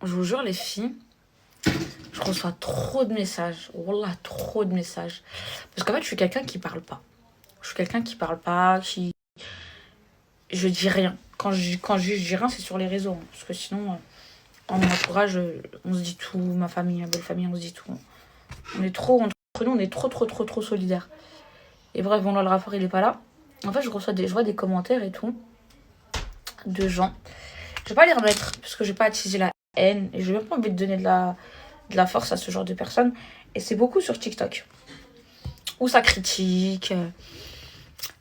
Je vous jure, les filles, je reçois trop de messages. Wallah, trop de messages. Parce qu'en fait, je suis quelqu'un qui parle pas. Je suis quelqu'un qui parle pas, qui... Je dis rien. Quand je dis rien, c'est sur les réseaux. Hein, parce que sinon, en mon entourage, on se dit tout. Ma famille, ma belle famille, on se dit tout. On est trop, entre nous, on est trop solidaires. Et bref, bon, là, le rapport, il est pas là. En fait, je vois des commentaires et tout de gens. Je vais pas les remettre parce que j'ai pas attisé la haine et j'ai même pas envie de donner de la force à ce genre de personnes. Et c'est beaucoup sur TikTok. Où ça critique,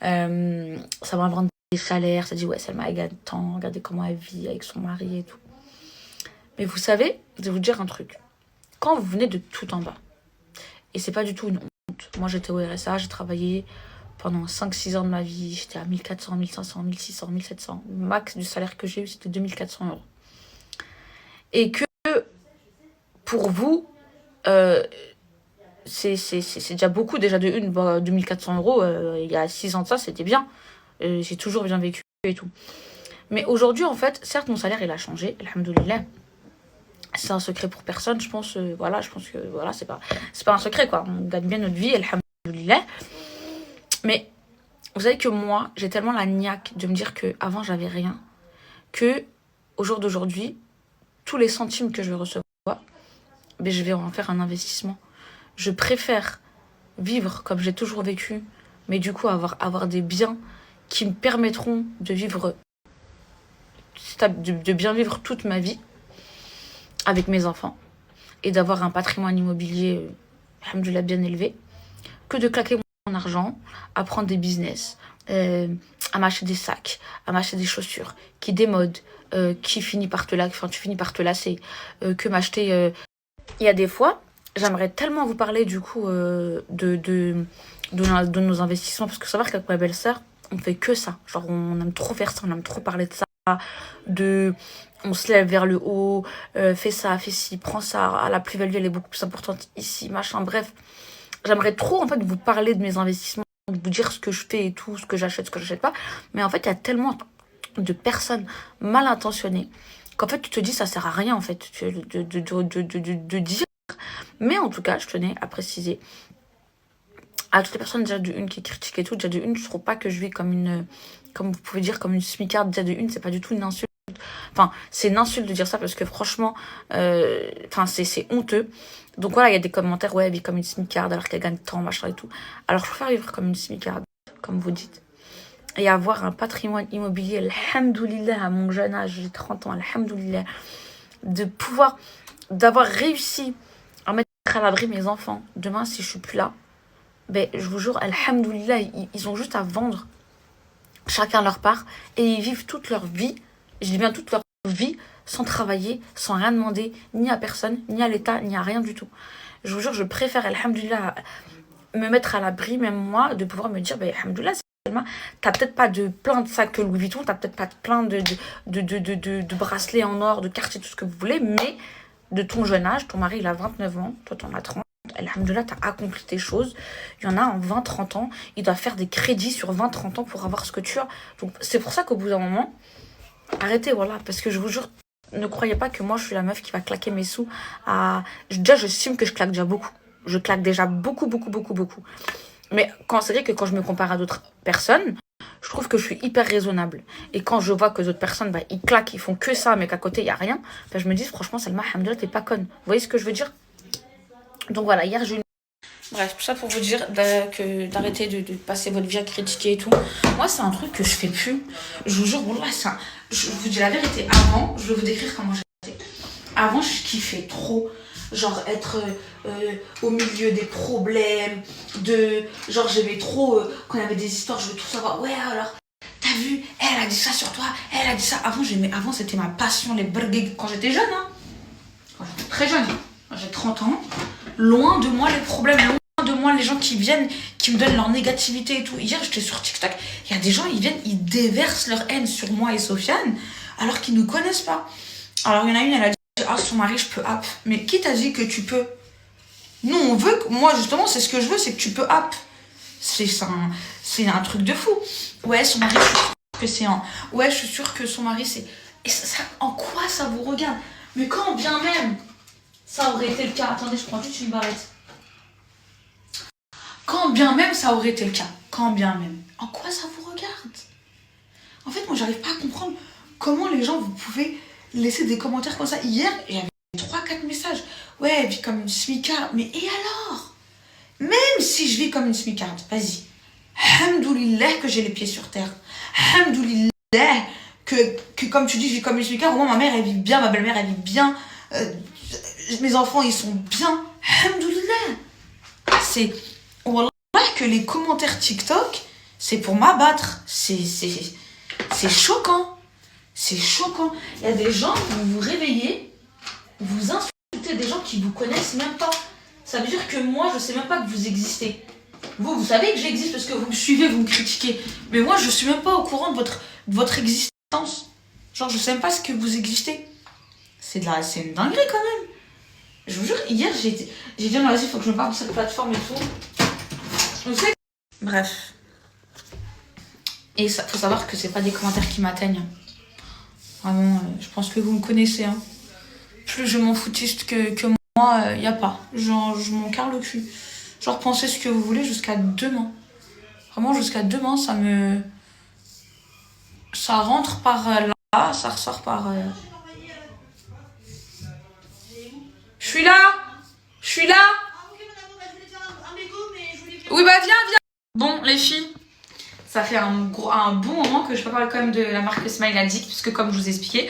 ça va vendre des salaires, ça dit ouais, Salma elle gagne tant, regardez comment elle vit avec son mari et tout. Mais vous savez, je vais vous dire un truc. Quand vous venez de tout en bas, et c'est pas du tout une honte. Moi j'étais au RSA, j'ai travaillé pendant 5-6 ans de ma vie, j'étais à 1400, 1500, 1600, 1700. Le max du salaire que j'ai eu, c'était 2400 €. Et que pour vous, c'est déjà beaucoup, déjà de une, 2400 €, il y a 6 ans de ça, c'était bien. J'ai toujours bien vécu et tout. Mais aujourd'hui, en fait, certes, mon salaire, il a changé, alhamdoulilah. C'est un secret pour personne, je pense. Voilà, je pense que voilà, c'est pas un secret, quoi. On gagne bien notre vie, alhamdoulilah. Mais vous savez que moi, j'ai tellement la niaque de me dire qu'avant, j'avais rien, que au jour d'aujourd'hui, tous les centimes que je vais recevoir, ben, je vais en faire un investissement. Je préfère vivre comme j'ai toujours vécu, mais du coup avoir des biens qui me permettront de vivre, de bien vivre toute ma vie avec mes enfants et d'avoir un patrimoine immobilier, alhamdoulilah, bien élevé, que de claquer mon argent à prendre des business, à m'acheter des sacs, à m'acheter des chaussures qui démodent, qui finit par te tu finis par te lasser, que m'acheter. Il y a des fois, j'aimerais tellement vous parler du coup de nos investissements, parce que savoir qu'avec ma belle-sœur, on fait que ça. Genre, on aime trop faire ça, on aime trop parler de ça, on se lève vers le haut, fais ça, fais ci, prends ça, la plus-value, elle est beaucoup plus importante ici, machin, bref. J'aimerais trop, en fait, vous parler de mes investissements, de vous dire ce que je fais et tout, ce que j'achète pas. Mais en fait, il y a tellement de personnes mal intentionnées qu'en fait, tu te dis, ça sert à rien, en fait, de dire. Mais en tout cas, je tenais à préciser à toutes les personnes, déjà de une qui critiquent et tout, déjà de une, je trouve pas que je vis comme une, comme vous pouvez dire, comme une smicarde. Déjà de une, c'est pas du tout une insulte. Enfin, c'est une insulte de dire ça parce que franchement, c'est honteux. Donc voilà, il y a des commentaires, ouais, elle vit comme une smicarde alors qu'elle gagne tant, machin et tout. Alors je préfère vivre comme une smicarde, comme vous dites, et avoir un patrimoine immobilier, alhamdoulilah, à mon jeune âge, j'ai 30 ans, alhamdoulilah, d'avoir réussi à mettre à l'abri mes enfants. Demain, si je suis plus là, ben, je vous jure, alhamdoulilah, ils ont juste à vendre chacun leur part et ils vivent toute leur vie, je dis bien toute leur vie, sans travailler, sans rien demander, ni à personne, ni à l'État, ni à rien du tout. Je vous jure, je préfère, alhamdoulilah, me mettre à l'abri, même moi, de pouvoir me dire, ben, alhamdoulilah, t'as peut-être pas de plein de sacs Louis Vuitton, t'as peut-être pas de plein de bracelets en or, de quartiers, tout ce que vous voulez, mais de ton jeune âge, ton mari il a 29 ans, toi t'en as 30, alhamdoulilah, t'as accompli tes choses. Il y en a en 20-30 ans, il doit faire des crédits sur 20-30 ans pour avoir ce que tu as. Donc c'est pour ça qu'au bout d'un moment, arrêtez, voilà, parce que je vous jure, ne croyez pas que moi je suis la meuf qui va claquer mes sous à... Déjà, j'estime que je claque déjà beaucoup. Je claque déjà beaucoup. Mais c'est vrai que quand je me compare à d'autres personnes, je trouve que je suis hyper raisonnable. Et quand je vois que d'autres personnes, bah, ils claquent, ils font que ça, mais qu'à côté, il n'y a rien, bah, je me dis, franchement, Salma, alhamdoulilah, t'es pas conne. Vous voyez ce que je veux dire? Donc voilà, hier, j'ai eu... Bref, tout ça pour vous dire d'arrêter de passer votre vie à critiquer et tout. Moi, c'est un truc que je fais plus. Je vous jure, voilà, je vous dis la vérité. Avant, je vais vous décrire comment j'étais. Avant, je kiffais trop. Genre être au milieu des problèmes, genre j'aimais trop quand il y avait des histoires, je veux tout savoir. Ouais, alors t'as vu, elle a dit ça sur toi, elle a dit ça. Avant c'était ma passion, les burgers, quand j'étais jeune, hein. Quand j'étais très jeune, quand j'ai 30 ans, loin de moi les problèmes, loin de moi les gens qui viennent, qui me donnent leur négativité et tout. Hier j'étais sur TikTok, il y a des gens, ils viennent, ils déversent leur haine sur moi et Sofiane alors qu'ils ne connaissent pas. Alors il y en a une, elle a dit, ah, son mari, je peux app. Mais qui t'a dit que tu peux? Nous, on veut que... Moi, justement, c'est ce que je veux, c'est que tu peux app. C'est un truc de fou. Ouais, son mari, je suis sûre que c'est un... Ouais, je suis sûre que son mari, c'est... Et ça, en quoi ça vous regarde? Mais quand bien même ça aurait été le cas. Attendez, je prends juste une barrette. Quand bien même ça aurait été le cas. Quand bien même. En quoi ça vous regarde? En fait, moi, j'arrive pas à comprendre comment les gens, vous pouvez laisser des commentaires comme ça. Hier, j'avais 3-4 messages. Ouais, elle vit comme une smicarde. Mais et alors? Même si je vis comme une smicarde, vas-y. Hamdoulillah que j'ai les pieds sur terre. Hamdoulillah que comme tu dis, je vis comme une smicarde. Au moins, ma mère, elle vit bien. Ma belle-mère, elle vit bien. Mes enfants, ils sont bien. Hamdoulillah. C'est... Wallah, que les commentaires TikTok, c'est pour m'abattre. C'est choquant. C'est choquant. Il y a des gens, vous vous réveillez, vous insultez des gens qui vous connaissent même pas. Ça veut dire que moi, je sais même pas que vous existez. Vous savez que j'existe parce que vous me suivez, vous me critiquez. Mais moi, je suis même pas au courant de votre existence. Genre, je sais même pas ce que vous existez. C'est une dinguerie quand même. Je vous jure, hier, j'ai dit, non, vas-y, faut que je me parle de cette plateforme et tout. Vous savez... Bref. Et ça, faut savoir que c'est pas des commentaires qui m'atteignent. Vraiment, je pense que vous me connaissez. Hein. Plus je m'en foutiste que moi, y a pas. Genre, je m'en carre le cul. Genre, pensez ce que vous voulez jusqu'à demain. Vraiment, jusqu'à demain, ça rentre par là, ça ressort par... Je suis là. Oui, bah viens. Bon, les filles, ça fait un bon moment que je peux parler quand même de la marque Smile Addict, puisque comme je vous ai expliqué,